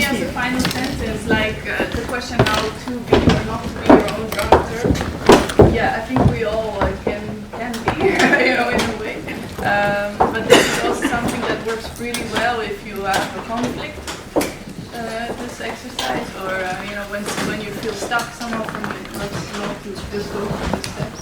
maybe as a final sentence, like the question how to be or not to be your own dramaturg. Yeah, I think we all can be, you know, in a way. But this is also something that works really well if you have a conflict. This exercise, or you know, when you feel stuck somehow from it, it's not to just go through the steps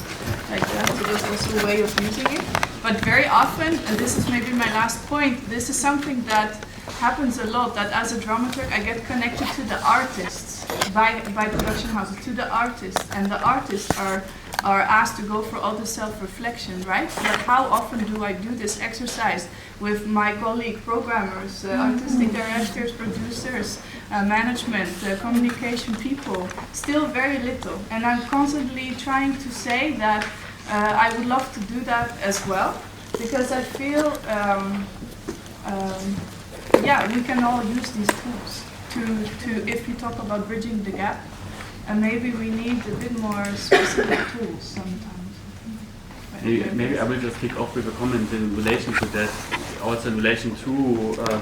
like that. So there's also a way of using it. But very often, and this is maybe my last point, this is something that happens a lot, that as a dramaturg I get connected to the artists by production houses, to the artists, and the artists are asked to go for all the self-reflection, right? Like how often do I do this exercise with my colleague programmers, artistic directors, producers, management, communication people? Still very little. And I'm constantly trying to say that I would love to do that as well, because I feel yeah, we can all use these tools to if you talk about bridging the gap, and maybe we need a bit more specific tools sometimes. Maybe I will just kick off with a comment in relation to that, also in relation to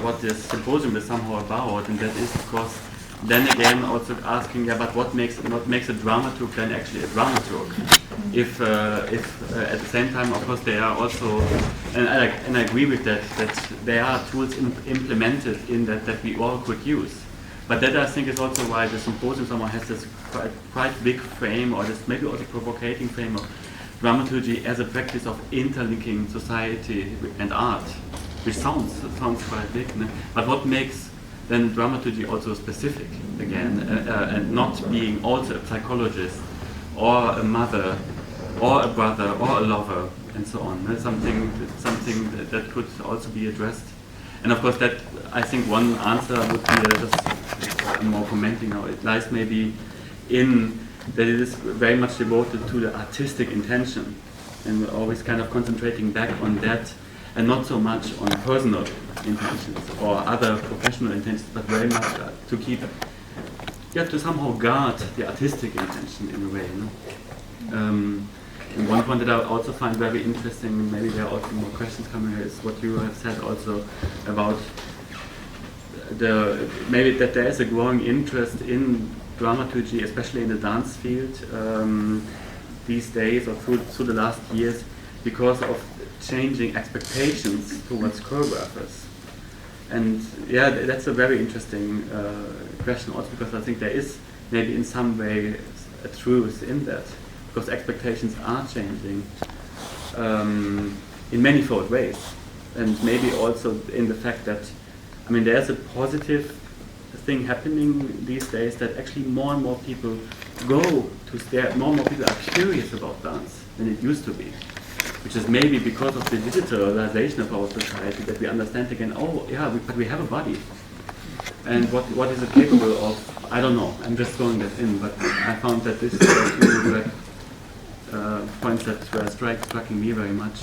what this symposium is somehow about, and that is, of course, then again also asking, yeah, but what makes a dramaturg then actually a dramaturg? If at the same time, of course, they are also, and I agree with that there are tools implemented in that we all could use. But that, I think, is also why the symposium somehow has this quite big frame, or this maybe also provocating frame of dramaturgy as a practice of interlinking society and art, which sounds quite big. No? But what makes then dramaturgy also specific again, and not being also a psychologist or a mother or a brother or a lover and so on. No? Something that could also be addressed. And of course, that I think one answer would be just more commenting now. It lies maybe in that it is very much devoted to the artistic intention, and we're always kind of concentrating back on that, and not so much on personal intentions or other professional intentions, but very much to keep, you have to somehow guard the artistic intention in a way. No? And one point that I also find very interesting, maybe there are also more questions coming here, is what you have said also about maybe that there is a growing interest in dramaturgy, especially in the dance field these days or through the last years, because of changing expectations towards choreographers. And yeah, that's a very interesting question also, because I think there is maybe in some way a truth in that, because expectations are changing in manifold ways, and maybe also in the fact that, I mean, there's a positive thing happening these days, that actually more and more people go to stare, more and more people are curious about dance than it used to be, which is maybe because of the digitalization of our society, that we understand again, oh yeah, but we have a body, and what is it capable of? I don't know, I'm just throwing that in, but I found that this is two points that were striking me very much.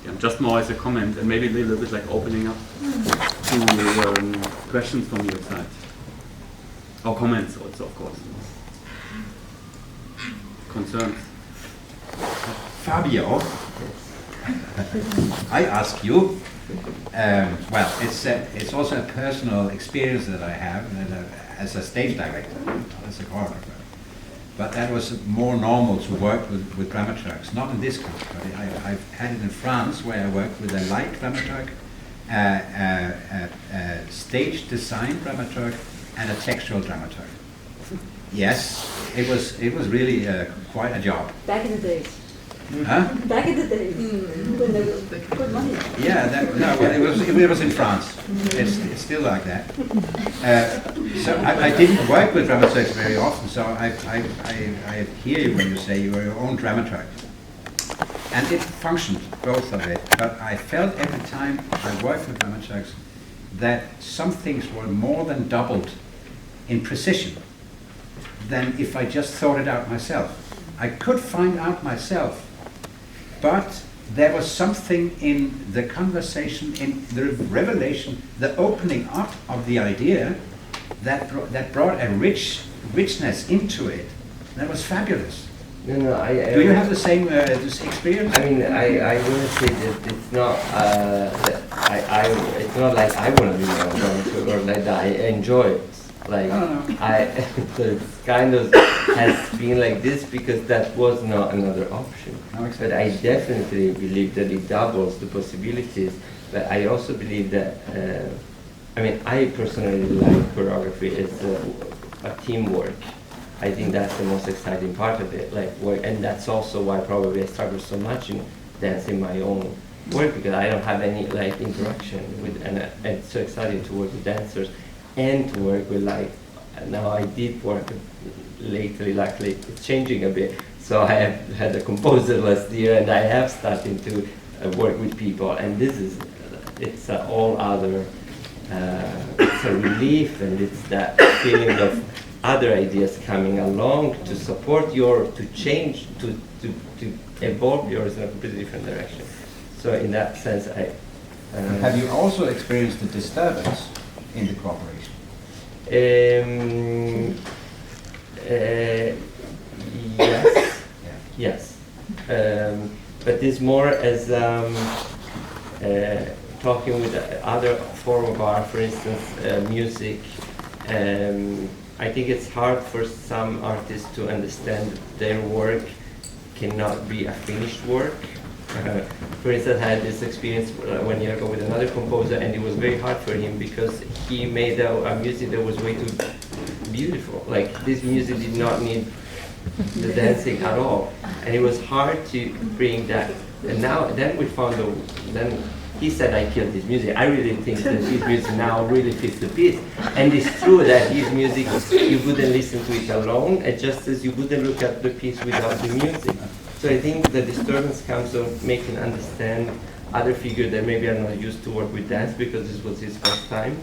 Yeah, just more as a comment, and maybe a little bit like opening up to questions from your side. Or comments also, of course. Concerns. Fabio, I ask you, well, it's also a personal experience that I have as a stage director, as a choreographer. But that was more normal to work with dramaturgs, not in this country, but I've had it in France, where I worked with a light dramaturg, a stage design dramaturg, and a textual dramaturg. Yes, it was really quite a job. Back in the days. Huh? Back in the days, when they were good money. Yeah, it was in France. It's still like that. So I didn't work with dramaturgs very often. So I hear you when you say you were your own dramaturg, and it functioned, both of it. But I felt every time I worked with dramaturgs that some things were more than doubled in precision than if I just thought it out myself. I could find out myself. But there was something in the conversation, in the revelation, the opening up of the idea that brought a richness into it. That was fabulous. No, do you have the same this experience? I mean, I wouldn't say that it's not. It's not like I want to be a dramaturg or like that. I enjoy it. Like No. so it's kind of has been like this because that was not another option. No, exactly. But I definitely believe that it doubles the possibilities. But I also believe that, I mean, I personally like choreography as a teamwork. I think that's the most exciting part of it. Like, and that's also why probably I struggle so much in dancing my own work, because I don't have any like interaction with, and it's so exciting to work with dancers and to work with like. Now I did work lately, luckily it's changing a bit. So I have had a composer last year, and I have started to work with people, and this is, it's all other, it's a relief, and it's that feeling of other ideas coming along to support to change, to evolve yours in a completely different direction. So in that sense, Have you also experienced a disturbance in the cooperation? Yes. Yeah. Yes, but it's more as talking with other form of art, for instance, music. I think it's hard for some artists to understand that their work cannot be a finished work. For instance, I had this experience 1 year ago with another composer, and it was very hard for him because he made a music that was way too beautiful. Like, this music did not need the dancing at all, and it was hard to bring that. And then we found then he said, I killed his music. I really think that his music now really fits the piece. And it's true that his music, you wouldn't listen to it alone, and just as you wouldn't look at the piece without the music. So I think the disturbance comes of making understand other figures that maybe are not used to work with dance because this was his first time,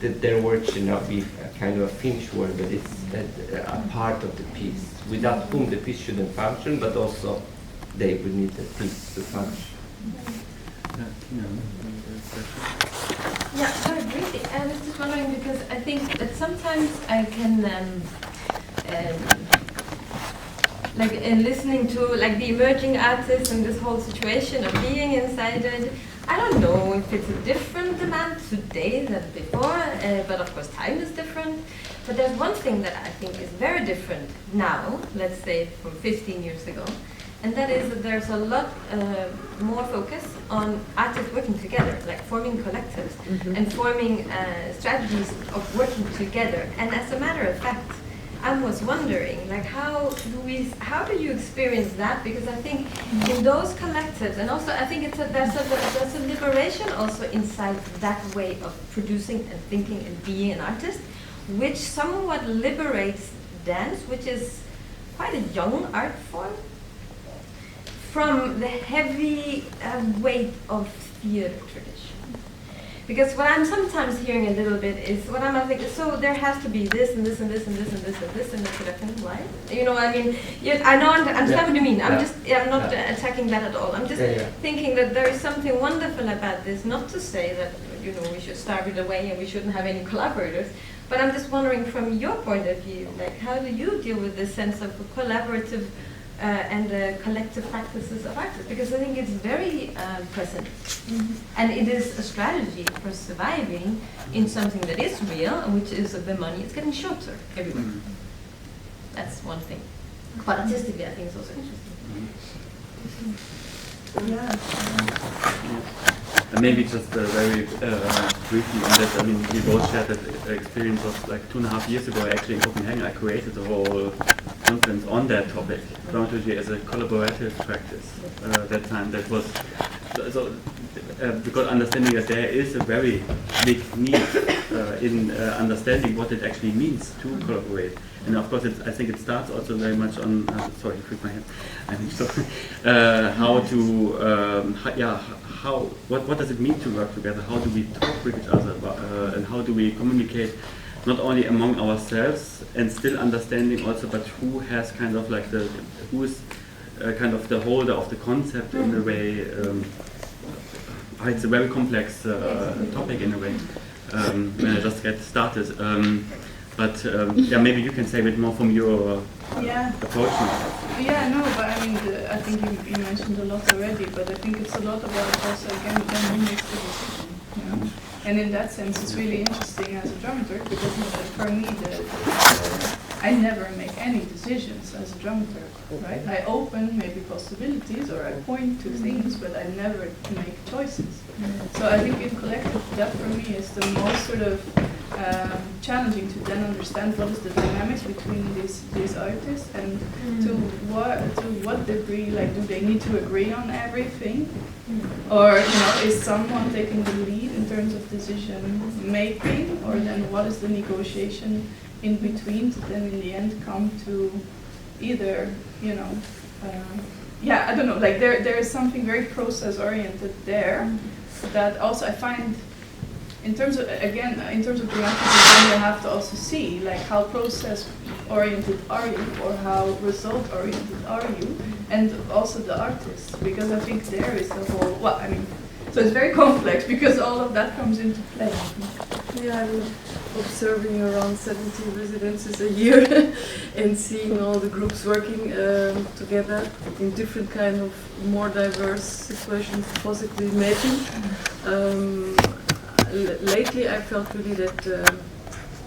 that their work should not be a kind of a finished work, but it's a part of the piece, without whom the piece shouldn't function, but also they would need the piece to function. Yeah, I agree. I was just wondering because I think that sometimes I can, like in listening to like the emerging artists and this whole situation of being inside it, I don't know if it's a different demand today than before, but of course time is different. But there's one thing that I think is very different now, let's say from 15 years ago, and that is that there's a lot more focus on artists working together, like forming collectives and forming strategies of working together. And as a matter of fact, I was wondering, like, how do you experience that? Because I think in those collectives, and also I think there's a liberation also inside that way of producing and thinking and being an artist, which somewhat liberates dance, which is quite a young art form, from the heavy weight of theater tradition. Because what I'm sometimes hearing a little bit is what I'm thinking, so there has to be this and this and this and this and this and this in the production, why? You know, I mean, I know, I understand what you mean. I'm not attacking that at all. I'm just thinking that there is something wonderful about this, not to say that, you know, we should starve it away and we shouldn't have any collaborators, but I'm just wondering from your point of view, like, how do you deal with this sense of collaborative and collective practices of artists, because I think it's very present, and it is a strategy for surviving in something that is real, which is the money. It's getting shorter everywhere. That's one thing. But artistically, I think it's also interesting. And maybe just very briefly on that, I mean, we both shared that experience of like 2.5 years ago, actually in Copenhagen, I created a whole conference on that topic, dramaturgy as a collaborative practice. That time, that was, because understanding that there is a very big need in understanding what it actually means to collaborate. And of course, I think it starts also very much on, sorry, I freaked my head. I think so. How to, what does it mean to work together? How do we talk with each other? And how do we communicate not only among ourselves and still understanding also, but who has kind of like who's kind of the holder of the concept in a way. It's a very complex topic in a way when I just get started. But yeah, maybe you can say a bit more from your approach now. Yeah, no, but I mean, I think you mentioned a lot already, but I think it's a lot about also, again, then who makes the decision, you know? And in that sense, it's really interesting as a dramaturg because for me, I never make any decisions as a dramaturg, right? I open maybe possibilities or I point to things, but I never make choices. So I think in collective, that for me is the most sort of challenging to then understand what is the dynamics between these artists and to what degree, like, do they need to agree on everything, or is someone taking the lead in terms of decision making, or then what is the negotiation in between to then in the end come to either I don't know, like there is something very process oriented there that also I find. In terms of dramaturgy, you have to also see like how process-oriented are you, or how result-oriented are you, and also the artist, because I think there is the whole. So it's very complex because all of that comes into play. Yeah, I'm observing around 70 residences a year and seeing all the groups working together in different kind of more diverse situations, possibly imagine. Lately, I felt really that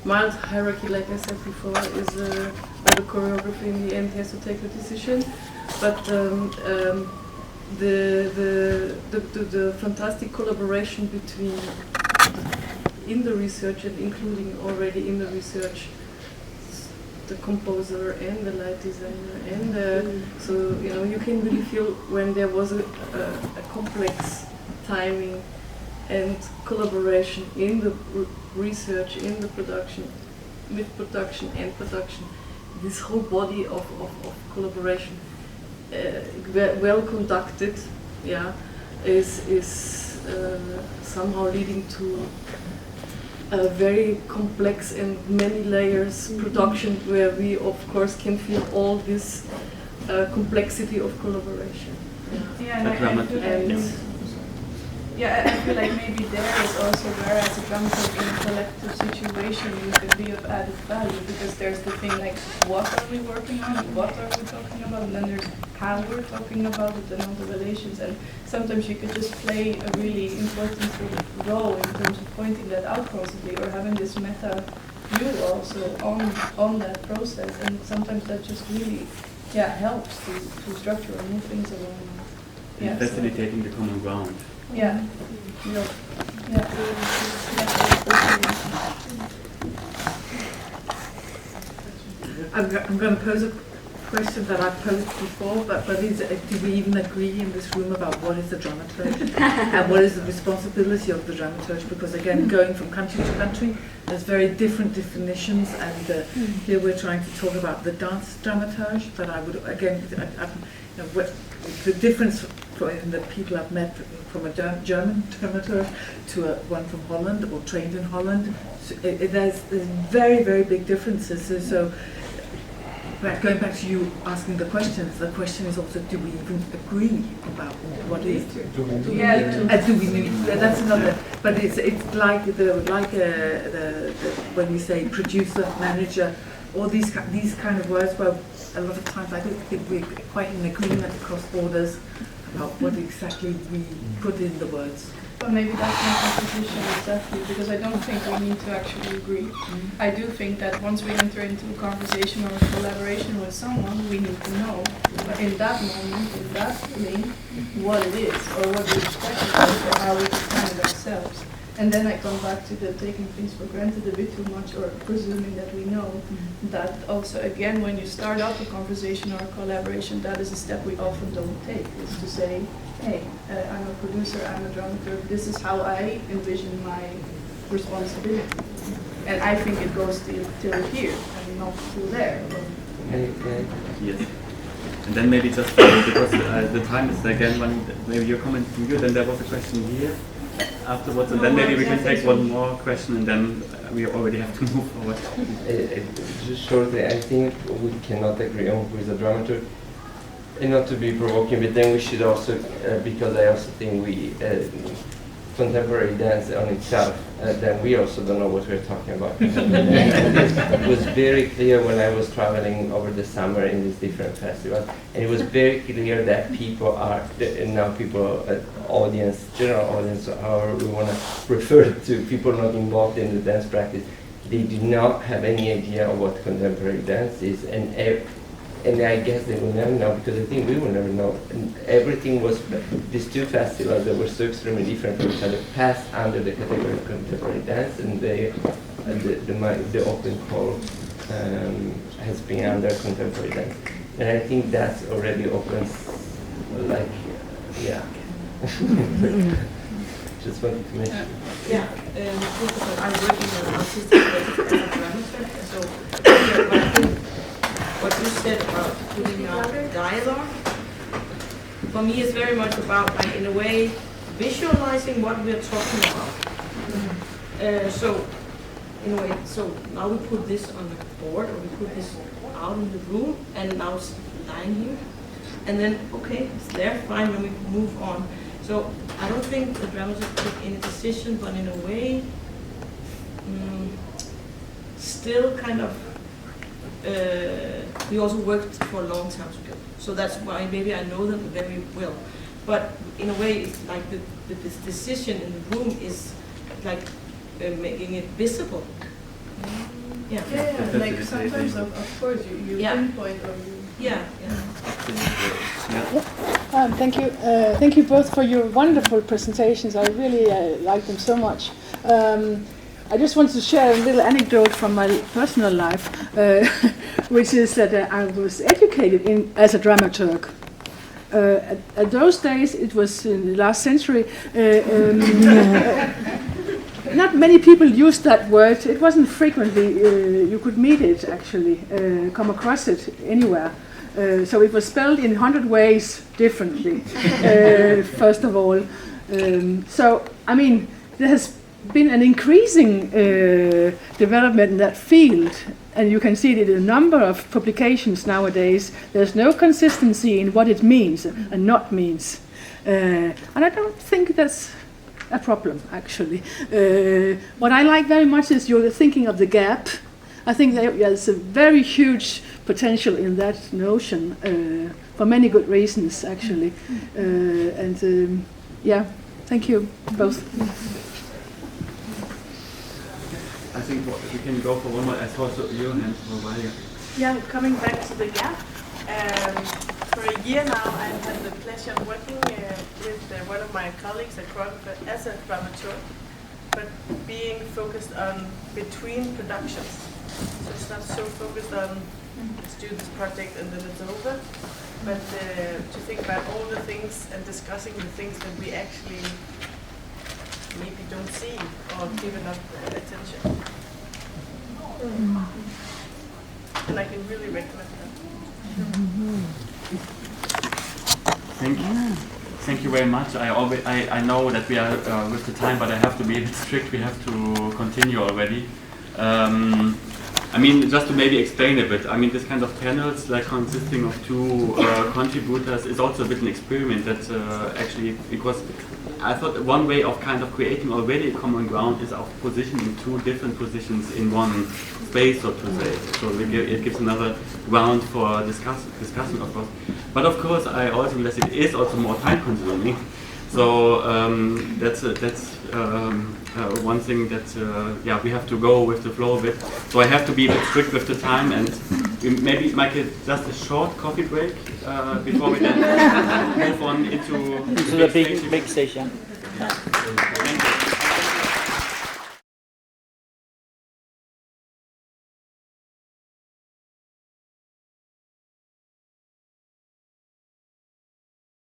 mild hierarchy, like I said before, is where the choreographer in the end has to take the decision. But the fantastic collaboration between in the research and including already in the research the composer and the light designer and so you can really feel when there was a complex timing and collaboration in the research, in the production, with production and production, this whole body of collaboration, well conducted, is somehow leading to a very complex and many layers production where we of course can feel all this complexity of collaboration. I feel like maybe there is also where as a dramaturg in a collective situation you can be of added value, because there's the thing like what are we working on, what are we talking about, and then there's how we're talking about it and all the relations, and sometimes you could just play a really important sort of role in terms of pointing that out possibly, or having this meta view also on that process, and sometimes that just really helps to structure and move things along. Facilitating the common ground. I'm going to pose a question that I've posed before, but is do we even agree in this room about what is the dramaturg and what is the responsibility of the dramaturg? Because again, going from country to country, there's very different definitions, and here we're trying to talk about the dance dramaturg, but I would again, the difference in the people I've met from a German dramaturg to one from Holland or trained in Holland, so there's very, very big differences. So going back to you asking the questions, the question is also, do we even agree about what is? Do we need? That's another. But it's like when we say producer, manager, all these kind of words. Well, a lot of times I don't think we're quite in agreement across borders about what exactly we put in the words. But maybe that's my position exactly, because I don't think we need to actually agree. I do think that once we enter into a conversation or a collaboration with someone, we need to know in that moment, in that link, what it is, or what we expect it is, or how we define it ourselves. And then I come back to the taking things for granted a bit too much, or presuming that we know. That also, again, when you start up a conversation or a collaboration, that is a step we often don't take, is to say, hey, I'm a producer, I'm a dramaturg, this is how I envision my responsibility. And I think it goes till here, and not till there. Yes. And then maybe just, because the time is again, maybe your comment from you, then there was a question here afterwards, and then maybe we can take one more question, and then we already have to move forward. Just shortly, I think we cannot agree on with the dramaturg, and not to be provoking, but then we should also, because I also think contemporary dance on itself then we also don't know what we're talking about. It was very clear when I was traveling over the summer in these different festivals, and it was very clear that people are, now people, audience, general audience, or we want to refer to people not involved in the dance practice, they do not have any idea of what contemporary dance is, and I guess they will never know, because I think we will never know. And everything was, these two festivals that were so extremely different from each other passed under the category of contemporary dance, and the open call has been under contemporary dance. And I think that already opens, like, yeah. Just wanted to mention. Yeah, I work in an artistic project as a dramaturg, so yeah, but I think what you said about putting out dialogue, for me is very much about, like, in a way, visualizing what we're talking about. So, in a way, so now we put this on the board, or we put this out in the room, and now it's lying here. And then, okay, it's there, fine, then we move on. So, I don't think the dramaturg took any decision, but in a way, still kind of, we also worked for a long time together, so that's why maybe I know them very well. But in a way, it's like this decision in the room is like making it visible. Yeah. Yeah, like sometimes, of course, you pinpoint or you. Yeah. Thank you both for your wonderful presentations. I really like them so much. I just wanted to share a little anecdote from my personal life, which is that I was educated as a dramaturg. At those days, it was in the last century, not many people used that word. It wasn't frequently, you could meet it actually, come across it anywhere. So it was spelled in 100 ways differently, first of all. So, I mean, there has been an increasing development in that field, and you can see it in a number of publications nowadays. There's no consistency in what it means and not means. And I don't think that's a problem, actually. What I like very much is you're thinking of the gap. I think there's a very huge potential in that notion for many good reasons, actually. Yeah, thank you both. I think we can go for one more. I saw your hand for a while. Yeah, coming back to the gap. For a year now, I've had the pleasure of working with one of my colleagues at Contextualizing as a dramaturg, but being focused on between productions. So it's not so focused on let's do this project and then it's over, but to think about all the things and discussing the things that we actually maybe don't see or give enough attention. And I can really recommend that. Thank you very much. I know that we are with the time, but I have to be a bit strict. We have to continue already. I mean, just to maybe explain a bit, I mean, this kind of panels, like consisting of two contributors, is also a bit an experiment that actually, because I thought one way of kind of creating already a common ground is of positioning two different positions in one space, so to say. So it gives another ground for discussion, of course. But of course, I also realize it is also more time consuming. So that's one thing that we have to go with the flow a bit. So I have to be a bit strict with the time, and maybe make it just a short coffee break before we then move on into the big station. Thank you.